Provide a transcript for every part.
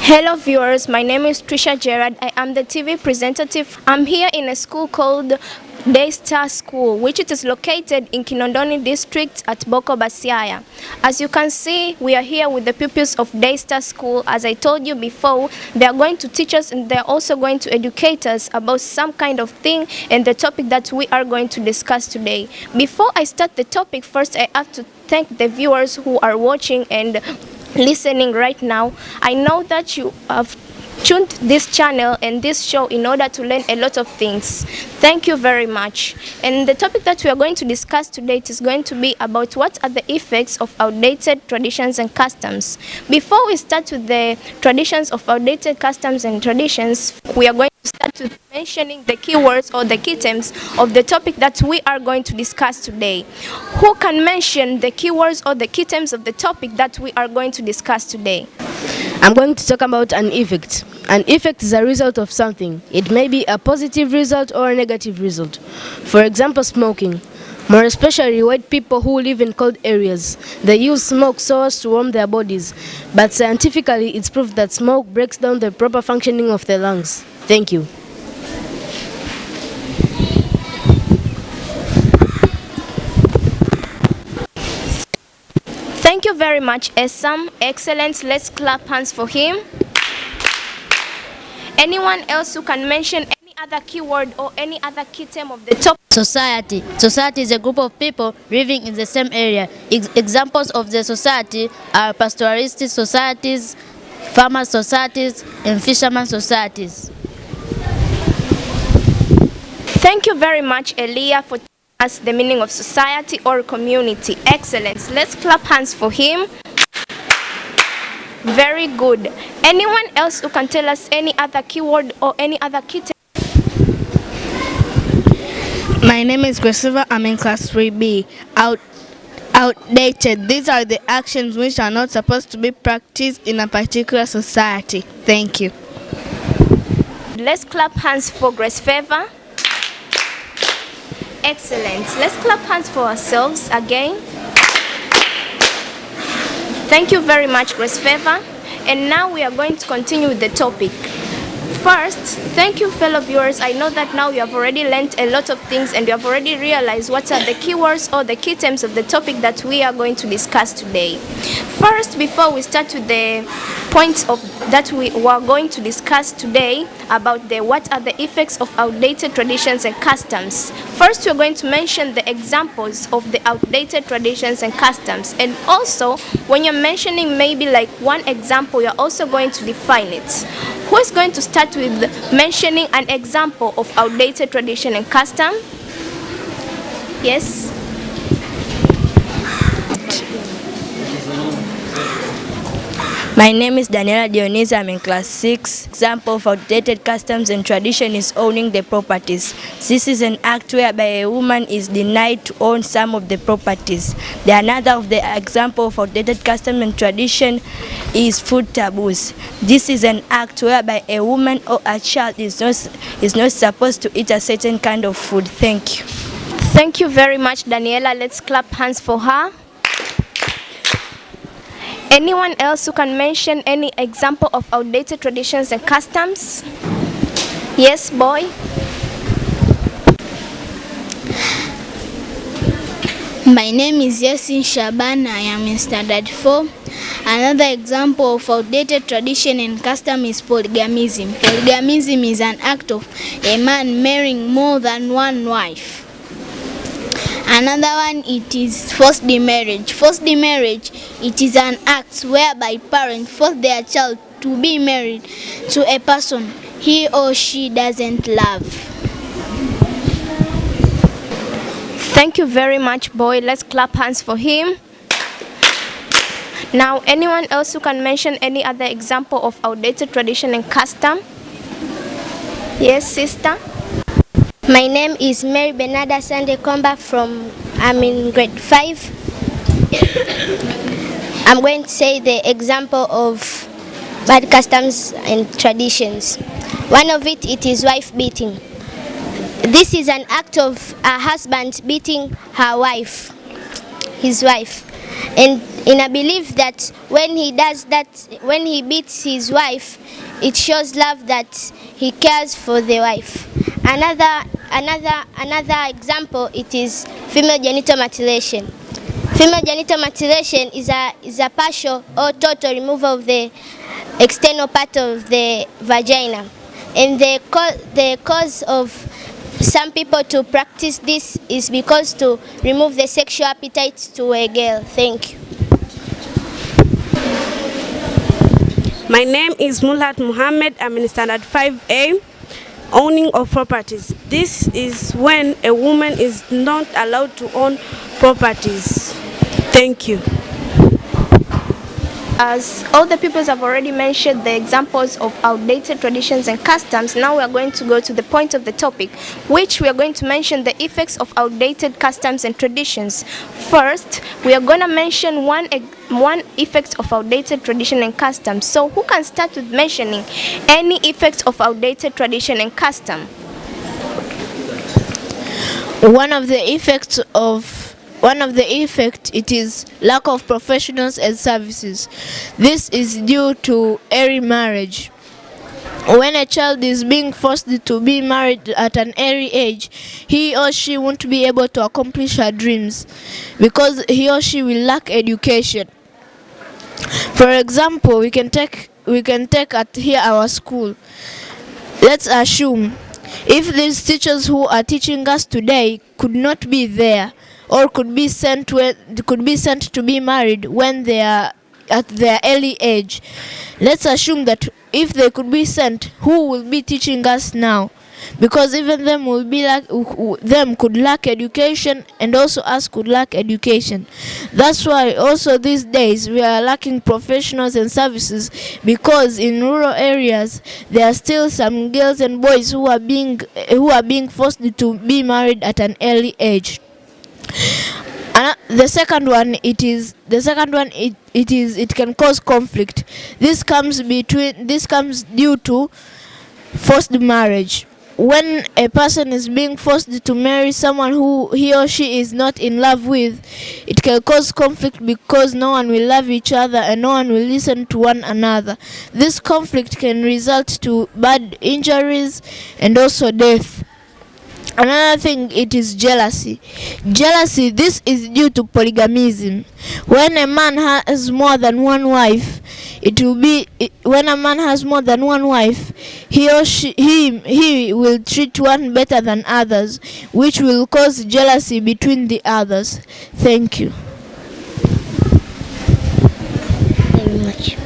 Hello viewers, my name is Trisha Gerard. I am the TV representative. I'm here in a school called Daysstar School, which it is located in Kinondoni district at Boko Basiaya. As you can see, we are here with the pupils of Daysstar School. As I told you before, they are going to teach us and they are also going to educate us about some kind of thing and the topic that we are going to discuss today. Before I start the topic, first I have to thank the viewers who are watching and listening right now. I know that you have tuned this channel and this show in order to learn a lot of things. Thank you very much. And the topic that we are going to discuss today is going to be about what are the effects of outdated traditions and customs. Before we start with the traditions of outdated customs and traditions, we are going to start with mentioning the keywords or the key terms of the topic that we are going to discuss today. Who can mention the keywords or the key terms of the topic that we are going to discuss today? I'm going to talk about an effect. An effect is a result of something. It may be a positive result or a negative result. For example, smoking. More especially white people who live in cold areas. They use smoke so as to warm their bodies. But scientifically, it's proved that smoke breaks down the proper functioning of the lungs. Thank you. Thank you very much, Esam. Excellent. Let's clap hands for him. Anyone else who can mention any other keyword or any other key term of the topic? Society. Society is a group of people living in the same area. Examples of the society are pastoralist societies, farmer societies, and fisherman societies. Thank you very much, Elia, for telling us the meaning of society or community. Excellent. Let's clap hands for him. Very good. Anyone else who can tell us any other keyword or any other key term? My name is Christopher. I'm in class 3B. Outdated. These are the actions which are not supposed to be practiced in a particular society. Thank you. Let's clap hands for Grace Favor. Excellent. Let's clap hands for ourselves again. Thank you very much, Grace Favor. And now we are going to continue with the topic. First, thank you, fellow viewers. I know that now you have already learned a lot of things and you have already realized what are the keywords or the key terms of the topic that we are going to discuss today. First, before we start with the points of that we are going to discuss today about what are the effects of outdated traditions and customs. First, we are going to mention the examples of the outdated traditions and customs. And also, when you're mentioning maybe like one example, you're also going to define it. Who is going to start with mentioning an example of outdated tradition and custom? Yes? My name is Daniela Dionisa. I'm in class 6. Example of outdated customs and tradition is owning the properties. This is an act whereby a woman is denied to own some of the properties. The another of the example of outdated custom and tradition is food taboos. This is an act whereby a woman or a child is not supposed to eat a certain kind of food. Thank you. Thank you very much, Daniela. Let's clap hands for her. Anyone else who can mention any example of outdated traditions and customs? Yes, boy. My name is Yasin Shaban. I am in standard 4. Another example of outdated tradition and custom is polygamism. Polygamism is an act of a man marrying more than one wife. Another one, it is forced marriage. Forced marriage, it is an act whereby parents force their child to be married to a person he or she doesn't love. Thank you very much, boy. Let's clap hands for him. Now, anyone else who can mention any other example of outdated tradition and custom? Yes, sister? My name is Mary Bernarda Sande Komba I'm in grade 5. I'm going to say the example of bad customs and traditions. One of it is wife beating. This is an act of a husband beating his wife. And in a belief that when he does that, when he beats his wife, it shows love, that he cares for the wife. Another example, it is female genital mutilation. Female genital mutilation is a partial or total removal of the external part of the vagina. And the cause of some people to practice this is because to remove the sexual appetite to a girl. Thank you. My name is Mulhat Muhammad. I'm in Standard 5A, owning of properties. This is when a woman is not allowed to own properties. Thank you. As all the peoples have already mentioned the examples of outdated traditions and customs, now we are going to go to the point of the topic, which we are going to mention the effects of outdated customs and traditions. First, we are going to mention one effect of outdated tradition and customs. So who can start with mentioning any effects of outdated tradition and custom? One of the effects it is lack of professionals and services. This is due to early marriage. When a child is being forced to be married at an early age, he or she won't be able to accomplish her dreams because he or she will lack education. For example, we can take at here our school. Let's assume if these teachers who are teaching us today could not be there, or could be sent to be married when they are at their early age. Let's assume that if they could be sent, who will be teaching us now? Because even them could lack education, and also us could lack education. That's why also these days we are lacking professionals and services, because in rural areas there are still some girls and boys who are being forced to be married at an early age. The second one, it can cause conflict. This comes due to forced marriage. When a person is being forced to marry someone who he or she is not in love with, it can cause conflict because no one will love each other and no one will listen to one another. This conflict can result to bad injuries and also death. Another thing, it is jealousy. Jealousy, this is due to polygamism. When a man has more than one wife, when a man has more than one wife, he will treat one better than others, which will cause jealousy between the others. Thank you. Very much.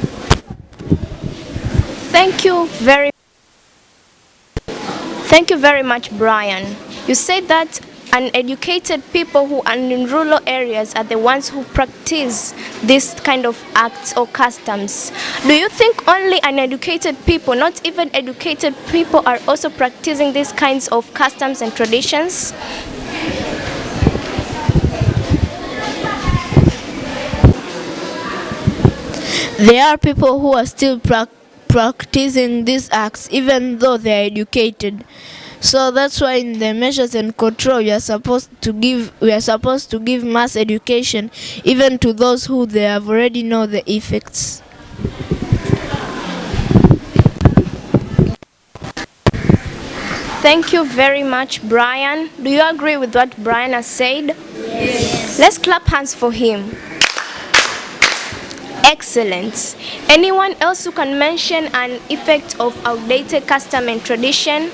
Thank you very much, Brian. You said that uneducated people who are in rural areas are the ones who practice this kind of acts or customs. Do you think only uneducated people, not even educated people, are also practicing these kinds of customs and traditions? There are people who are still practicing these acts even though they are educated. So that's why in the measures and control we are supposed to give mass education even to those who they have already know the effects. Thank you very much, Brian. Do you agree with what Brian has said? Yes. Let's clap hands for him. Excellent. Anyone else who can mention an effect of outdated custom and tradition?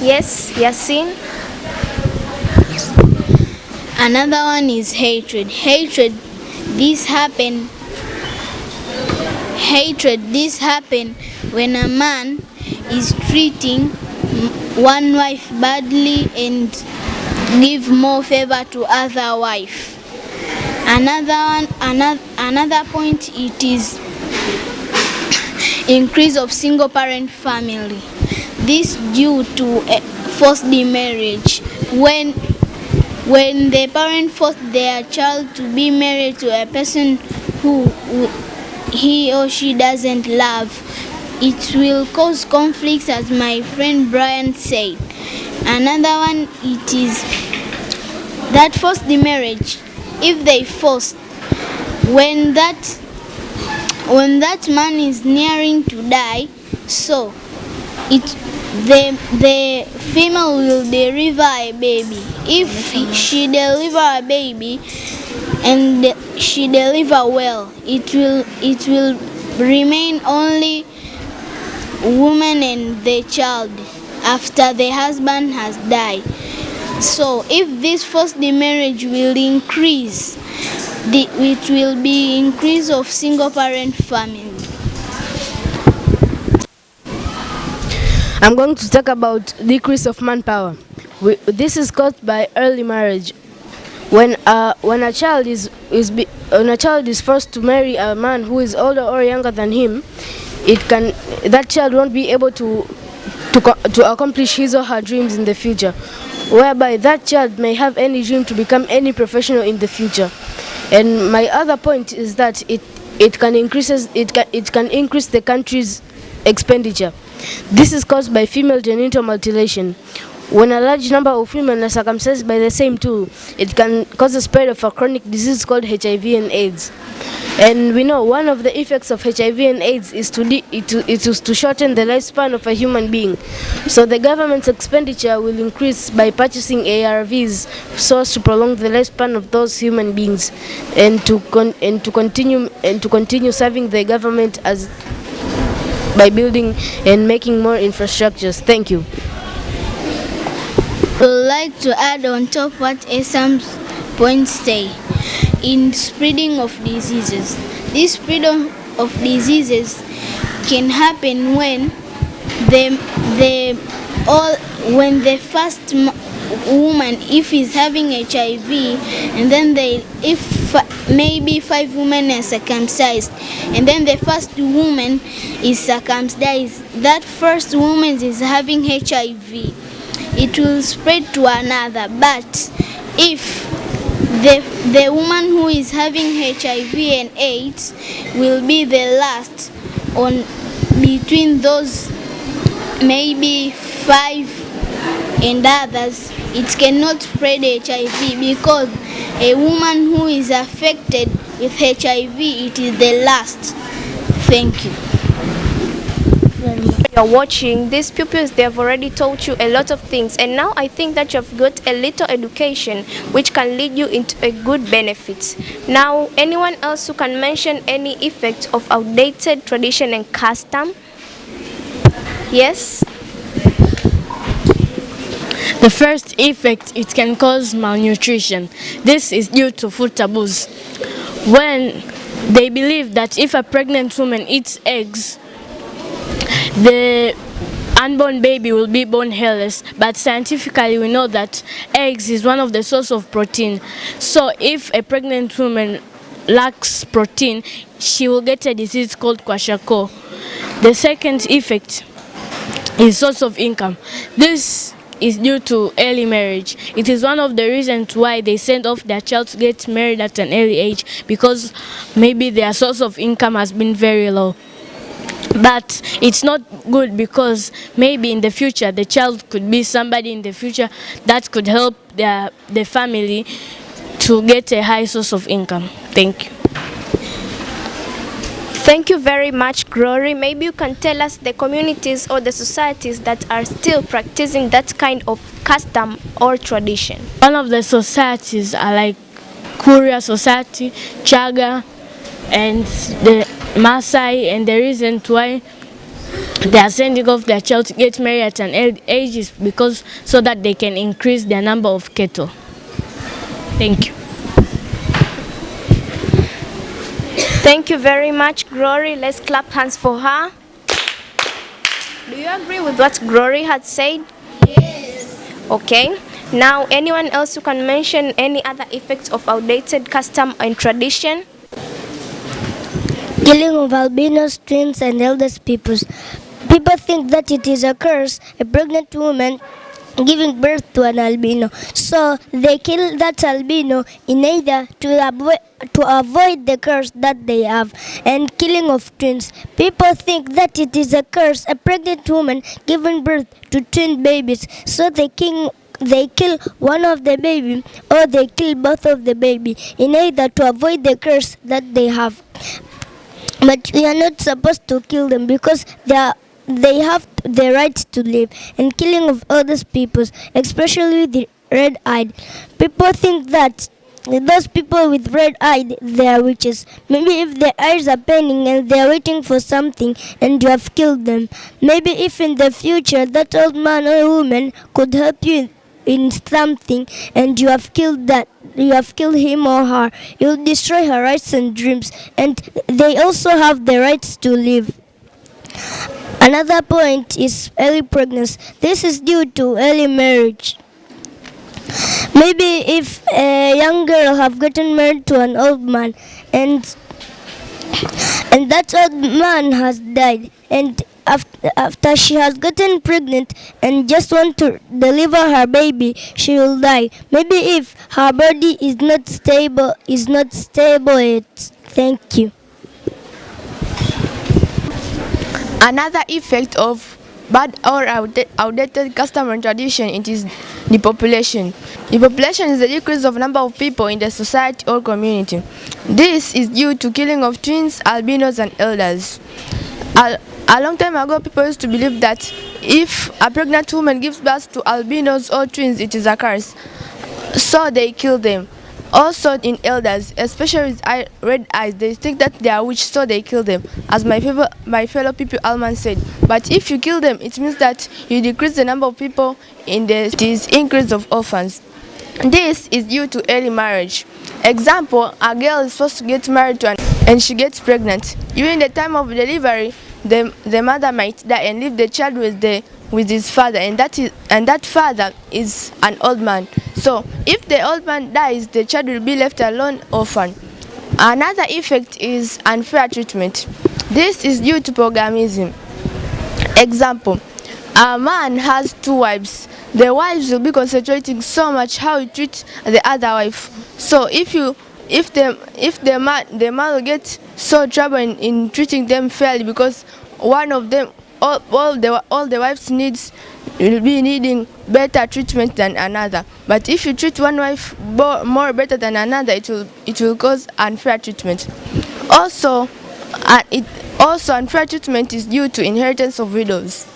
Yes, Yasin. Another one is hatred. This happen when a man is treating one wife badly and give more favor to other wife. Another point, it is increase of single parent family. This due to forced marriage. When the parent force their child to be married to a person who he or she doesn't love, it will cause conflicts, as my friend Brian said. Another one, it is that forced marriage. If they force when that man is nearing to die, so the female will deliver a baby. If she deliver a baby and she deliver well, it will remain only woman and the child after the husband has died. So if this forced marriage will increase, it will be increase of single parent family. I'm going to talk about decrease of manpower. This is caused by early marriage. When a child is forced to marry a man who is older or younger than him, that child won't be able to accomplish his or her dreams in the future, whereby that child may have any dream to become any professional in the future. And my other point is that it can increase the country's expenditure. This is caused by female genital mutilation. When a large number of women are circumcised by the same tool, it can cause the spread of a chronic disease called HIV and AIDS. And we know one of the effects of HIV and AIDS is to shorten the lifespan of a human being. So the government's expenditure will increase by purchasing ARVs so as to prolong the lifespan of those human beings, and to continue serving the government by building and making more infrastructures. Thank you. I would like to add on top what Esam's points say. In spreading of diseases, this spread of diseases can happen when the first woman, if is having HIV, and then if maybe 5 women are circumcised, and then the first woman is circumcised, that first woman is having HIV, it will spread to another. But if the woman who is having HIV and AIDS will be the last on between those maybe 5 and others, it cannot spread HIV, because a woman who is affected with HIV, it is the last. Thank you. You're watching, these pupils, they have already taught you a lot of things, and now I think that you've got a little education which can lead you into a good benefit. Now, anyone else who can mention any effect of outdated tradition and custom? Yes? The first effect, it can cause malnutrition. This is due to food taboos. When they believe that if a pregnant woman eats eggs, the unborn baby will be born hairless, but scientifically we know that eggs is one of the source of protein. So if a pregnant woman lacks protein, she will get a disease called kwashiorkor. The second effect is source of income. This is due to early marriage. It is one of the reasons why they send off their child to get married at an early age, because maybe their source of income has been very low. But it's not good, because maybe in the future the child could be somebody in the future that could help the family to get a high source of income. Thank you. Thank you very much, Glory. Maybe you can tell us the communities or the societies that are still practicing that kind of custom or tradition. One of the societies are like Kuria Society, Chaga, and the Maasai, and the reason why they are sending off their child to get married at an early age is because so that they can increase their number of cattle. Thank you. Thank you very much, Glory. Let's clap hands for her. Do you agree with what Glory had said? Yes. Okay. Now, anyone else who can mention any other effects of outdated custom and tradition? Killing of albinos, twins, and eldest peoples. People think that it is a curse, a pregnant woman giving birth to an albino. So they kill that albino in either to avoid the curse that they have. And killing of twins. People think that it is a curse, a pregnant woman giving birth to twin babies. So they kill they kill one of the baby or they kill both of the baby in order to avoid the curse that they have. But we are not supposed to kill them because they have the right to live. And killing of other people, especially the red-eyed, people think that those people with red-eyed, they are witches. Maybe if their eyes are paining and they are waiting for something and you have killed them. Maybe if in the future that old man or woman could help you in something and you have killed him or her, you'll destroy her rights and dreams, and they also have the rights to live. Another point is early pregnancy. This is due to early marriage. Maybe if a young girl have gotten married to an old man and that old man has died, and after she has gotten pregnant and just want to deliver her baby, she will die. Maybe if her body is not stable yet. Thank you. Another effect of bad or outdated custom and tradition, it is the population. The population is the decrease of number of people in the society or community. This is due to killing of twins, albinos, and elders. A long time ago, people used to believe that if a pregnant woman gives birth to albinos or twins, it is a curse. So they kill them. Also in elders, especially with red eyes, they think that they are witches, so they kill them. As my fellow people Alman said, but if you kill them, it means that you decrease the number of people in the increase of orphans. This is due to early marriage. Example, a girl is supposed to get married to and she gets pregnant. During the time of delivery, the mother might die and leave the child with his father, and that father is an old man. So if the old man dies, the child will be left alone, orphan. Another effect is unfair treatment. This is due to polygamism. Example, a man has 2 wives. The wives will be concentrating so much how he treats the other wife. So if the man will get so trouble in treating them fairly, because one of them, all the wives needs will be needing better treatment than another. But if you treat one wife more better than another, it will cause unfair treatment. Also unfair treatment is due to inheritance of widows.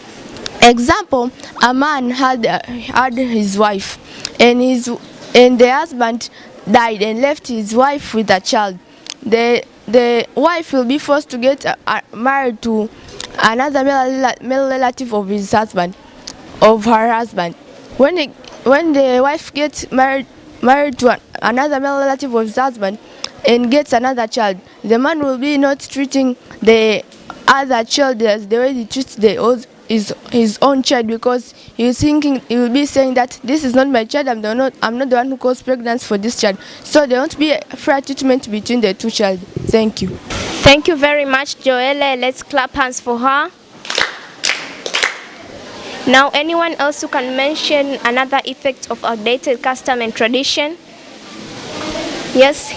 Example, a man had his wife, and the husband died and left his wife with a child. The wife will be forced to get married to another male relative of his husband, of her husband. When the wife gets married to another male relative of his husband and gets another child, the man will be not treating the other child as the way he treats his own child, because he will be saying that this is not my child, I'm not the one who caused pregnancy for this child. So there won't be a fair treatment between the two children. Thank you. Thank you very much, Joelle. Let's clap hands for her. Now, anyone else who can mention another effect of outdated custom and tradition? Yes.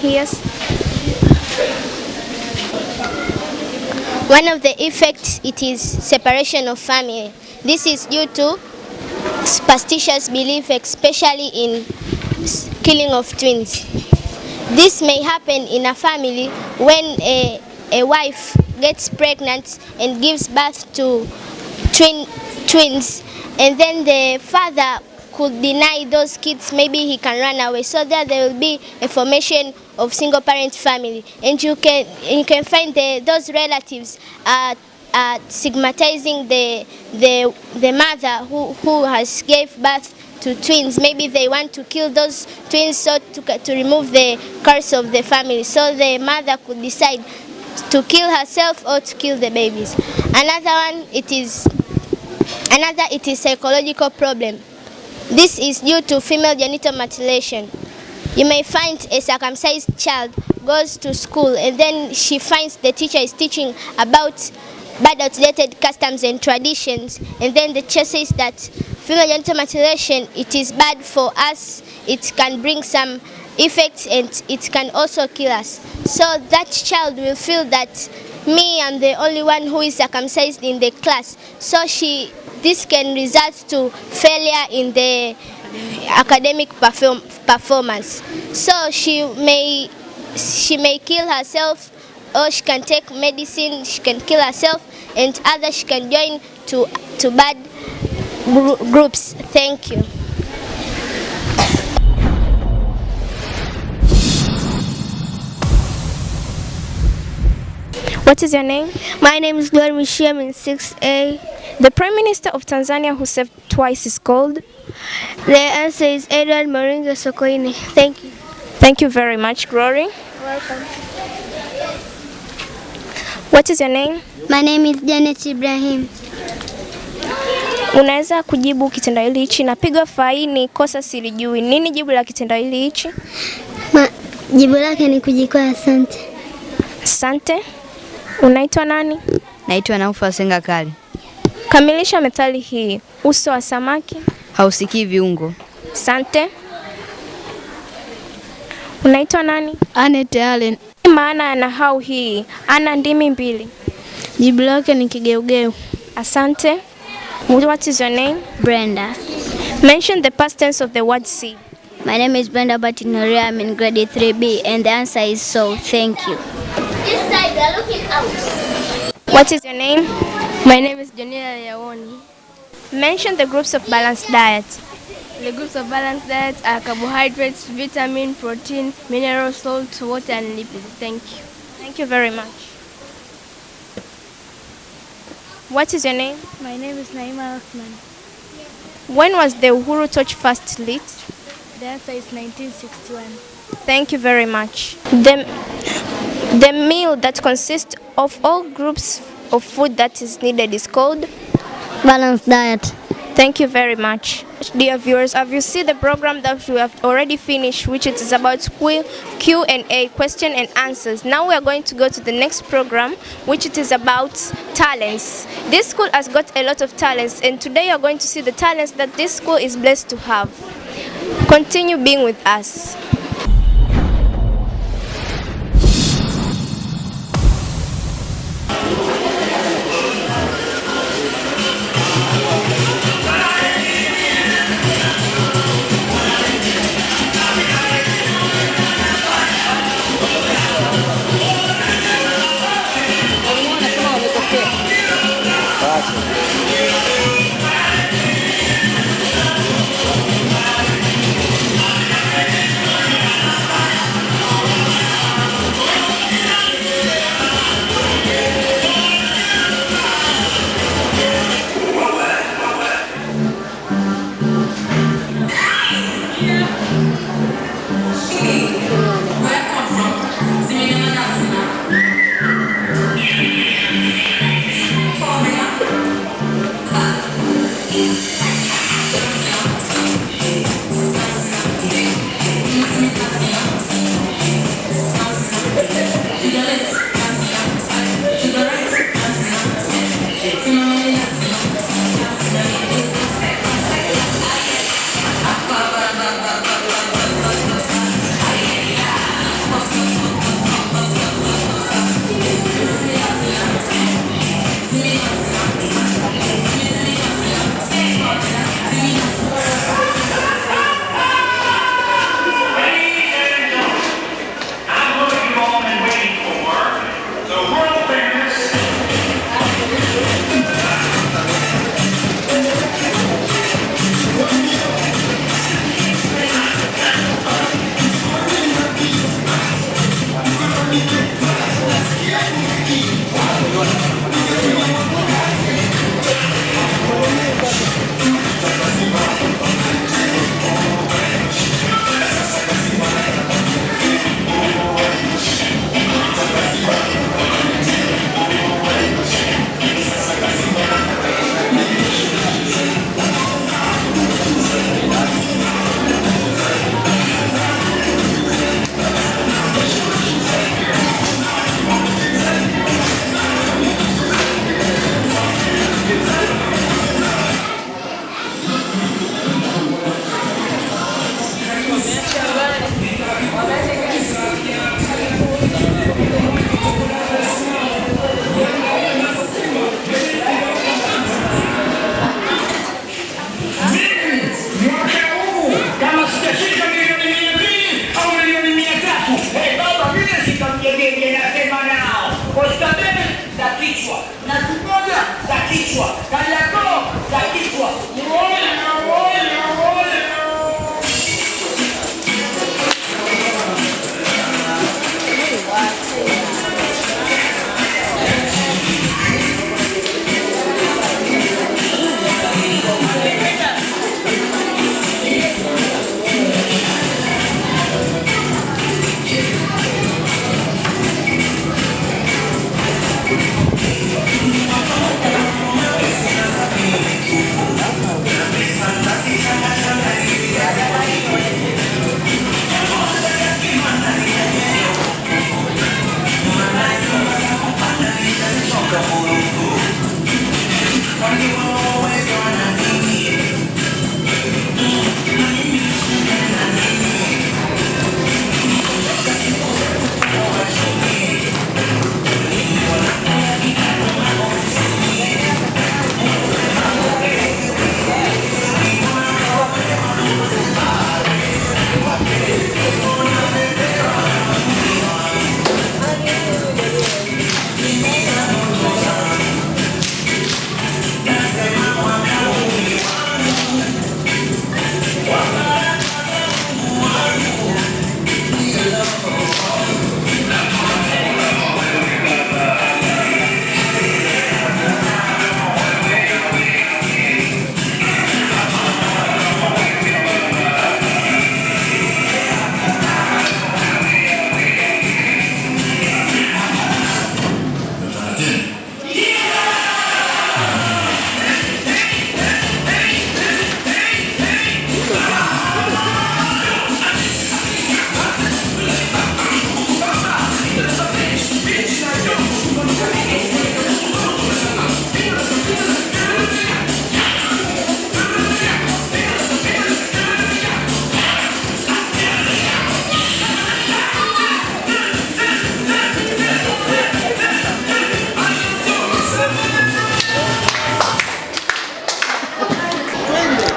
One of the effects, it is separation of family. This is due to superstitious belief, especially in killing of twins. This may happen in a family when a wife gets pregnant and gives birth to twins, and then the father could deny those kids, maybe he can run away, so that there will be a formation of single parent family, and you can find those relatives stigmatizing the mother who has gave birth to twins. Maybe they want to kill those twins so to remove the curse of the family, so the mother could decide to kill herself or to kill the babies. Another it is psychological problem. This is due to female genital mutilation. You may find a circumcised child goes to school, and then she finds the teacher is teaching about bad outdated customs and traditions, and then the teacher says that female genital mutilation, it is bad for us, it can bring some effects and it can also kill us. So that child will feel that me, I'm the only one who is circumcised in the class. So this can result to failure in academic performance. So she may kill herself, or she can take medicine, she can kill herself, and others she can join to bad groups. Thank you. What is your name? My name is Glory Mishi. I'm in 6A. The Prime Minister of Tanzania who served twice is called? The answer is Edward Moringa Sokoine. Thank you. Thank you very much, Glory. Welcome. What is your name? My name is Janet Ibrahim. Unaweza kujibu kitendawili hichi. Napigwa faini kosa silijui. Nini jibu la kitendawili hichi? Jibu lake ni kujikoa. Asante. Asante. Unaitwa nani? Naitwa Naufa Senga Kali. Kamilisha methali hii. Uso wa samaki hausikii viungo. Asante. Unaitwa nani? Annette Allen. Maana ya nahau hii. Ana ndimi mbili. Jibu lake ni kigeugeu. Asante. What is your name? Brenda. Mention the past tense of the word see. My name is Brenda Batinoria. I'm in grade 3B and the answer is so. Thank you. This side, we are looking out. What is your name? My name is Janila Yawoni. Mention the groups of balanced diet. The groups of balanced diet are carbohydrates, vitamin, protein, mineral, salt, water, and lipids. Thank you. Thank you very much. What is your name? My name is Naima Rahman. When was the Uhuru Torch first lit? The answer is 1961. Thank you very much. The meal that consists of all groups of food that is needed is called? Balanced diet. Thank you very much. Dear viewers, have you seen the program that we have already finished, which it is about Q&A, question and answers. Now we are going to go to the next program, which it is about talents. This school has got a lot of talents, and today you are going to see the talents that this school is blessed to have. Continue being with us.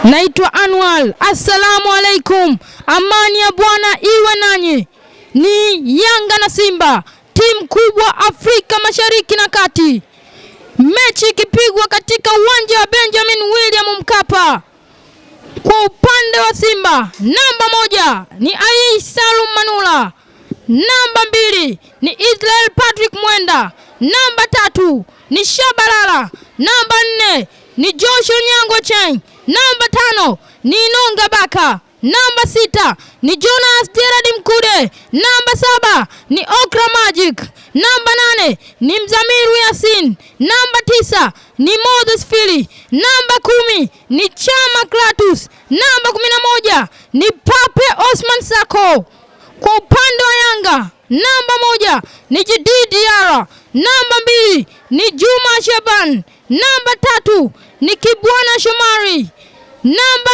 Naitwa Anwar. Assalamu alaikum. Amani ya Bwana iwe nanyi. Ni Yanga na Simba, timu kubwa Afrika Mashariki na Kati. Mechi ikipigwa katika uwanja wa Benjamin William Mkapa. Kwa upande wa Simba, namba 1 ni Aish Salum Manula. Namba 2 ni Israel Patrick Mwenda. Namba 3 ni Shabalala. Namba 4 ni Joshua Nyango Cheng. Namba 5 ni Nonga Baka. Namba 6 ni Jonas Gerard Mkude. Namba 7 ni Okra Magic. Namba 8 ni Mzamiru Yasin. Namba 9 ni Moses Fili. Namba 10 ni Chama Klatus. Namba 11 ni Pape Osman Sako. Kwa upande wa Yanga, namba 1 ni Jididi Diara. Namba 2 ni Juma Shaban. Namba 3 ni Kibwana Shomari. Namba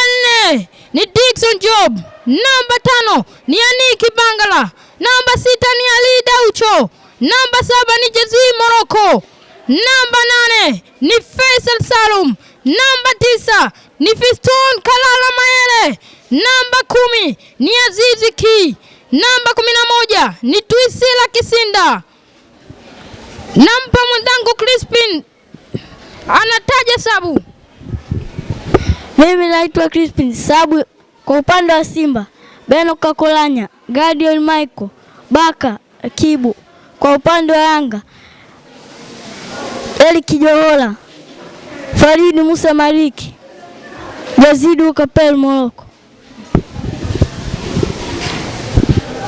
4 ni Dickson Job. Namba 5 ni Aniki Bangala. Namba 6 ni Ali Daucho. Namba 7 ni Jezi Moroko. Namba 8 ni Faisal Salum. Namba 9 ni Fiston Kalala Mayele. Namba 10 ni Azizi Ki. Namba 11 ni Twisila Kisinda. Nampa mwenzangu Crispin anataja sabu. Mimi naitwa Crispin. Sabu kwa upande wa Simba, Beno Kakolanya, Gadiel Michael, Baka Kibu. Kwa upande wa Yanga, Eli Kijohola, Faridi Musa Mariki, Jazidu Kapel Moroko.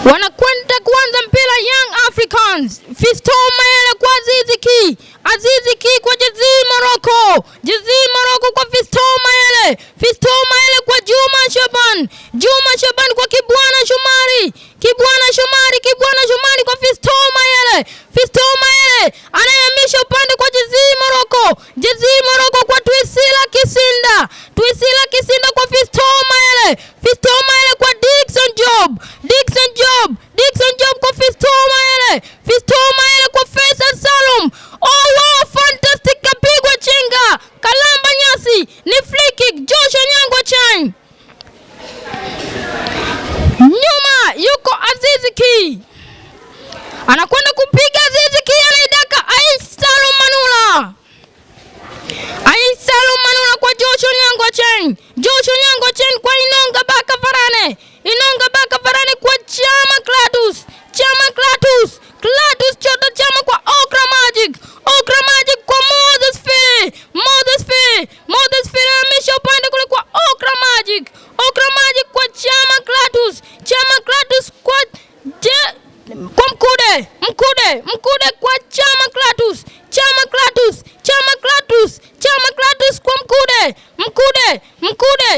Wanakwenda kuanza mpira Young Africans. Fisto Mayele kwa Azizi Ki. Azizi Ki kwa Jezi Moroko. Jezi Moroko kwa Fisto Mayele. Fisto Mayele kwa Juma Shaban. Juma Shaban kwa Kibwana Shomari. Kibwana Shomari. Kibwana Shomari kwa Fisto Mayele. Fisto Mayele anayamisha upande kwa Jezi Moroko. Jezi Moroko kwa Twisila Kisinda. Twisila Kisinda kwa Fisto Mayele. Fisto Mayele kwa Dickson Job. Dickson Job. Dickson Job kwa Fisto Mayele. Fisto Mayele kwa Faisal Salum. Oh wow, fantastic.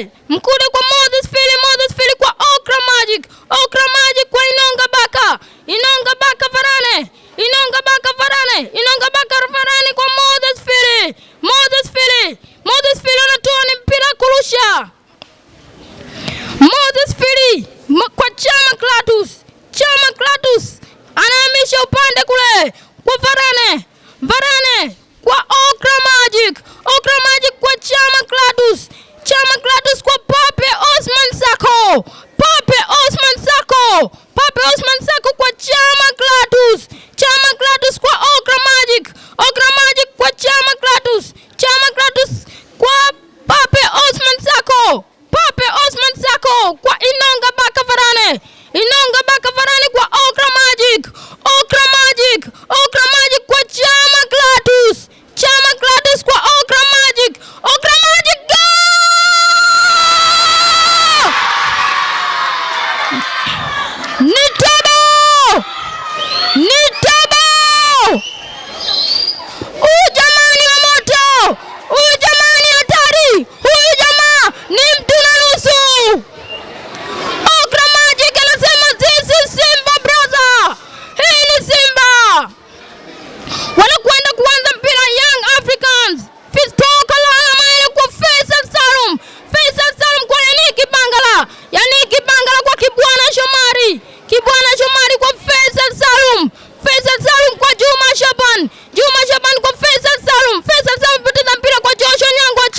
Mkude kwa Moses Philly kwa Okra Magic kwa Inonga Baka Varane, Inonga Baka Varane kwa Moses Philly anatoa ni mpira kurusha. Moses Philly kwa Chama Clatous anahamisha upande kule kwa Varane kwa Okra Magic kwa Chama Clatous kwa Pape Osman Sako kwa Chama Clatous kwa Okra Magic kwa Chama Clatous kwa Pape Osman Sako kwa Inonga Baka Varane kwa Okra Magic kwa Chama Clatous kwa Okra Magic go! Nitabo! Huyu jamani wa moto! Huyu jamani hatari! Huyu jamaa ni mtu na nusu! Okra Magic anasema this is Simba brother! Hii ni Simba! Wanakwenda kuanza mpira Young Africans. Fistoka la maele kwa Faisal Salum kwa Yannick Bangala kwa Kibwana Shomari kwa Faisal Salum kwa Juma Shaban kwa Faisal Salum poteza mpira kwa Joshua Nyangwa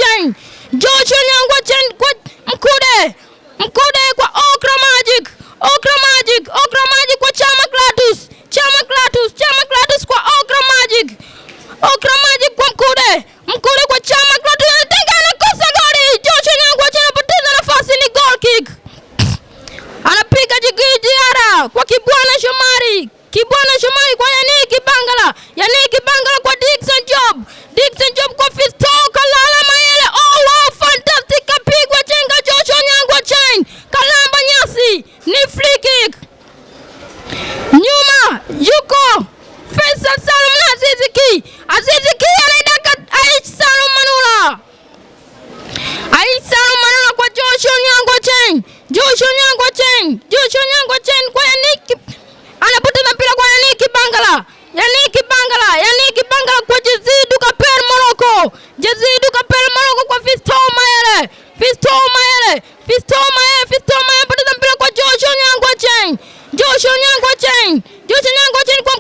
Chen kwa Mkude kwa Okra Magic kwa Chama Clatous kwa Okra Magic kwa Mkude kwa Chama Clatous anakosa goli. Joshua Nyangwa Chen anapoteza nafasi, ni goal kick. Anapiga jigijiara kwa Kibwana Shomari kwa Yannick Bangala kwa Dickson Job kwa Fistoka Lala Mayele. Oh wow, fantastic, kapigwa chenga Joshua Nyangwa Chen, kalamba nyasi, ni free kick. Nyuma yuko Faisal Salum na Azizi Ki anaidaka Aish Salum Manula kwa Joshua Nyangwa Chen kwa Yannick, anapoteza mpira kwa Yannick Bangala kwa Jezidu Kapel Morocco kwa Fisto Mayele anapoteza mpira kwa Joshua Nyangwa Chen kwa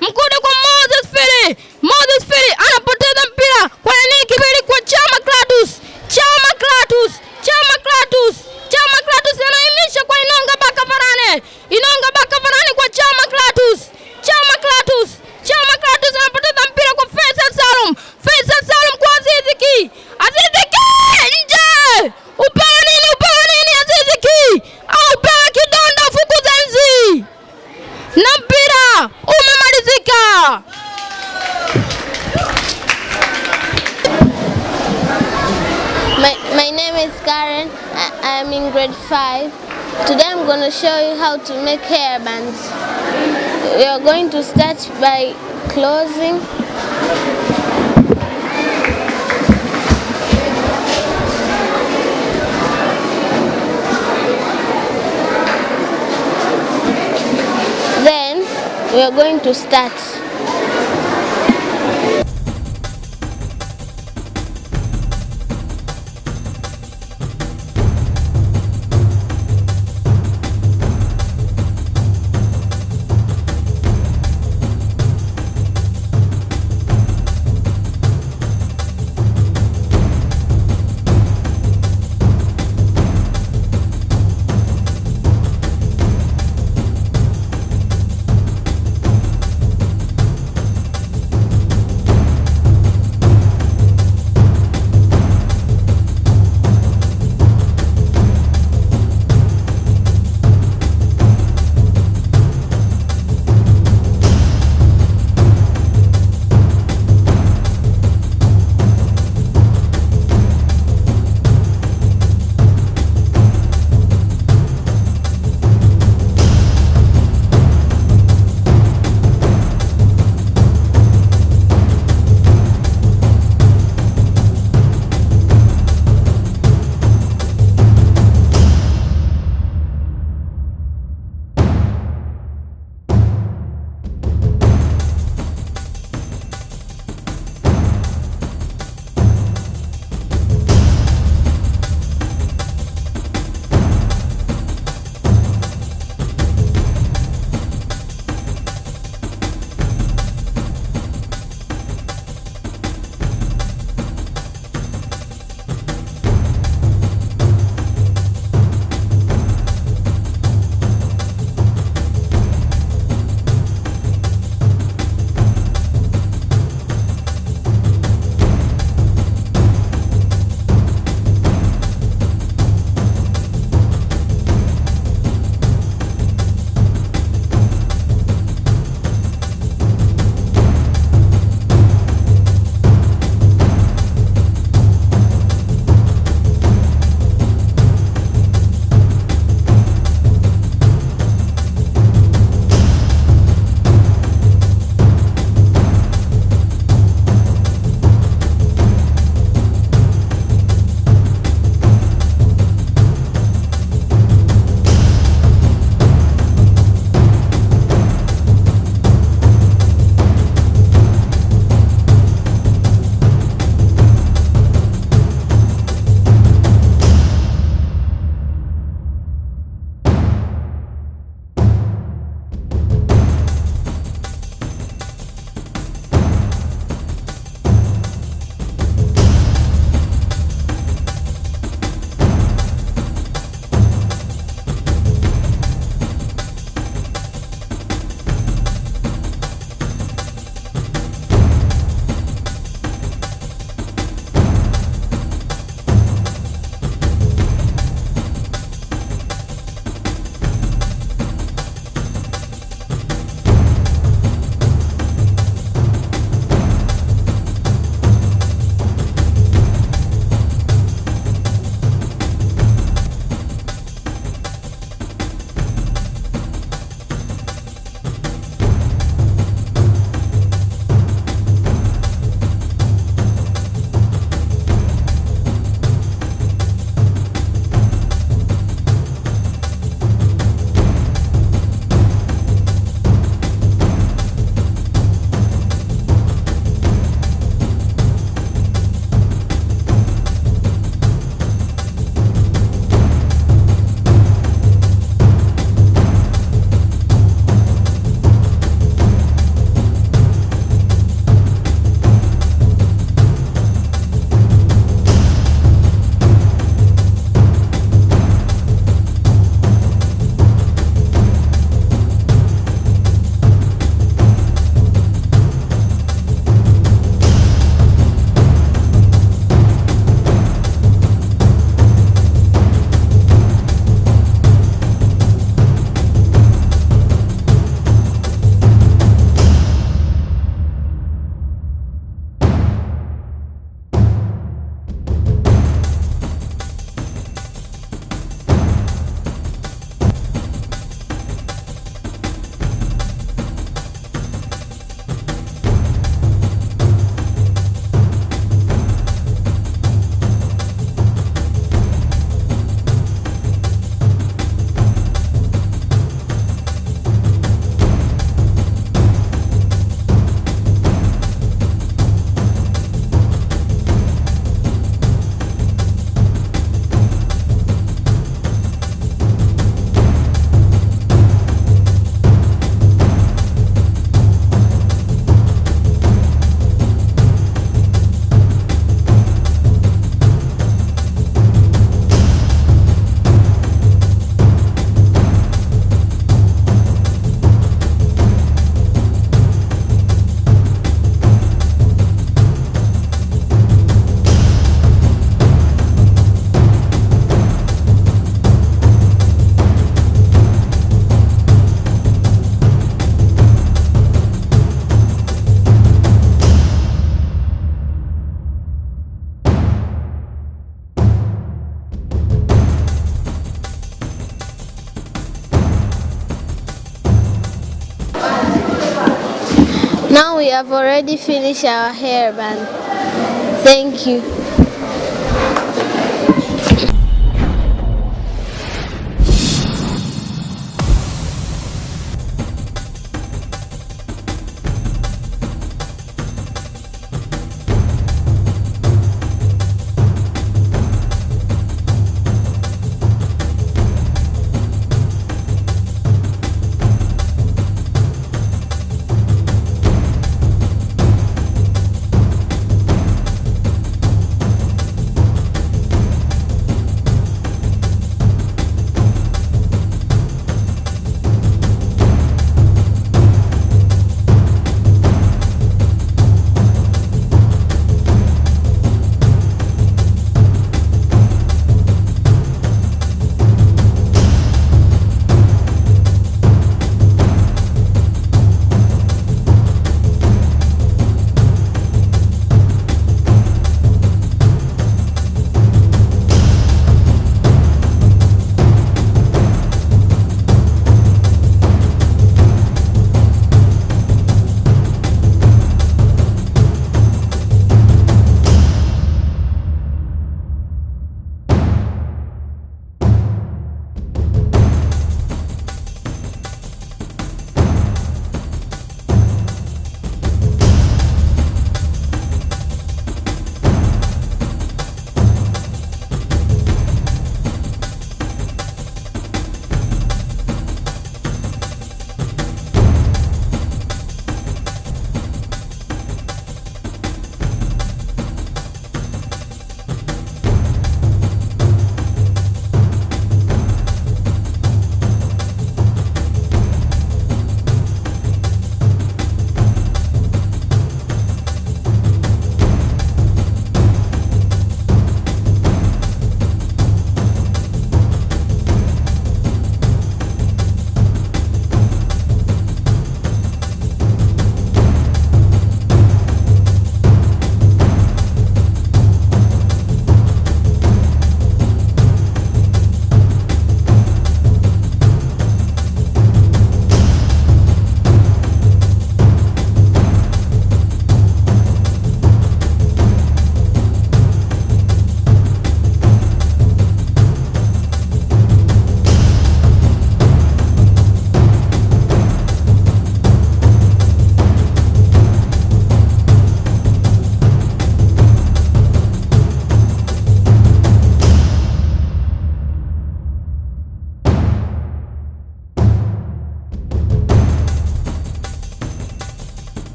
Mkude kwa Moses Philly anapoteza mpira kwa Yannick Philly kwa Chama Clatous anaimisha kwa Inonga Baka Varane kwa Chama Clatous anapoteza mpira kwa Faisal Salum kwa Azizi Ki nje. Upewa nini Azizi Ki? Au upewa kidonda fukuza nzi, na mpira umemalizika. My name is Karen. I am in grade 5. Today I'm going to show you how to make hairbands. We are going to start by closing. Then we are going to start. have already finished our hairband. Thank you.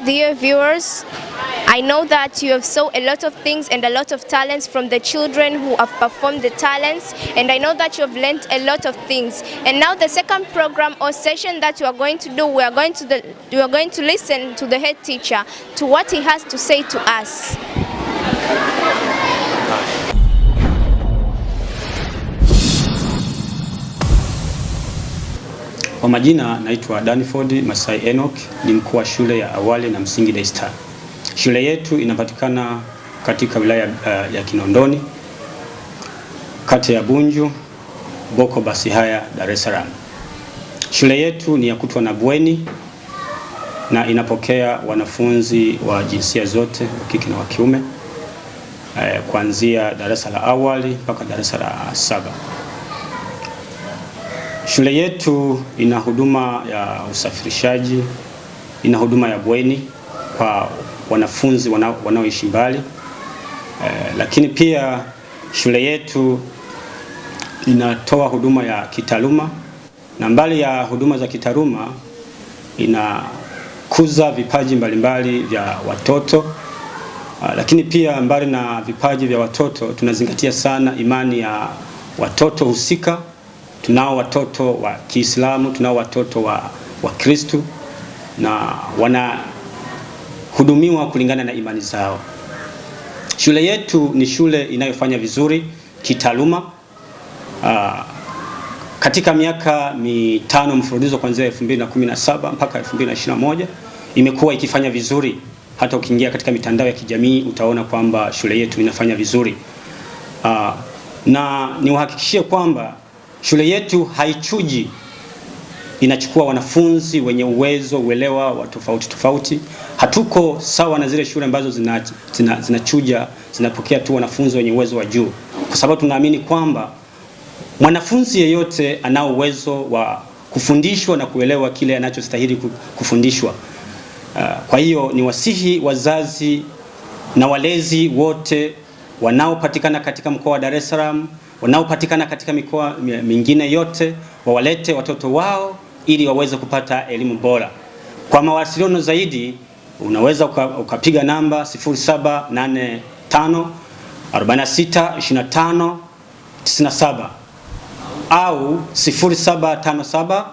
dear viewers, I know that you have saw a lot of things and a lot of talents from the children who have performed the talents, and I know that you have learned a lot of things. And now the second program or session that we are going to do, we are going to listen to the head teacher, to what he has to say to us. Kwa majina naitwa Danford Masai Enoch, ni mkuu wa shule ya awali na msingi Daysstar. Shule yetu inapatikana katika wilaya ya Kinondoni, kata ya Bunju, Boko Basihaya, Dar es Salaam. Shule yetu ni ya kutwa na bweni na inapokea wanafunzi wa jinsia zote, wa kike na wa kiume, kuanzia darasa la awali mpaka darasa la 7. Shule yetu ina huduma ya usafirishaji, ina huduma ya bweni kwa wanafunzi wanaoishi mbali. Lakini pia shule yetu inatoa huduma ya kitaaluma, na mbali ya huduma za kitaaluma inakuza vipaji mbalimbali vya watoto. Lakini pia mbali na vipaji vya watoto, tunazingatia sana imani ya watoto husika. Tunao watoto wa Kiislamu, tunao watoto wa Kristo, na wanahudumiwa kulingana na imani zao. Shule yetu ni shule inayofanya vizuri kitaaluma. Katika miaka 5 mfululizo kuanzia 2017 mpaka 2021 imekuwa ikifanya vizuri. Hata ukiingia katika mitandao ya kijamii utaona kwamba shule yetu inafanya vizuri. Na niwahakikishie kwamba shule yetu haichuji, inachukua wanafunzi wenye uwezo, uelewa wa tofauti tofauti. Hatuko sawa na zile shule ambazo zinachuja, zinapokea tu wanafunzi wenye uwezo wa juu, kwa sababu tunaamini kwamba mwanafunzi yeyote anao uwezo wa kufundishwa na kuelewa kile anachostahili kufundishwa. Kwa hiyo ni wasihi wazazi na walezi wote wanaopatikana katika mkoa wa Dar es Salaam, wanaopatikana katika mikoa mingine yote, wawalete watoto wao ili waweze kupata elimu bora. Kwa mawasiliano zaidi unaweza ukapiga namba 0785 46 25 97 au 0757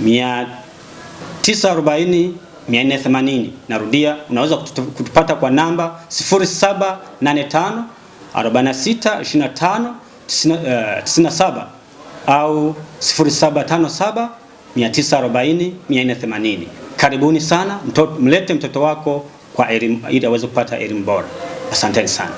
940 480. Narudia, unaweza kutupata kwa namba 0785 46 25 97 au 0757 940 480. Karibuni sana, mlete mtoto wako kwa elimu ili aweze kupata elimu bora. Asanteni sana.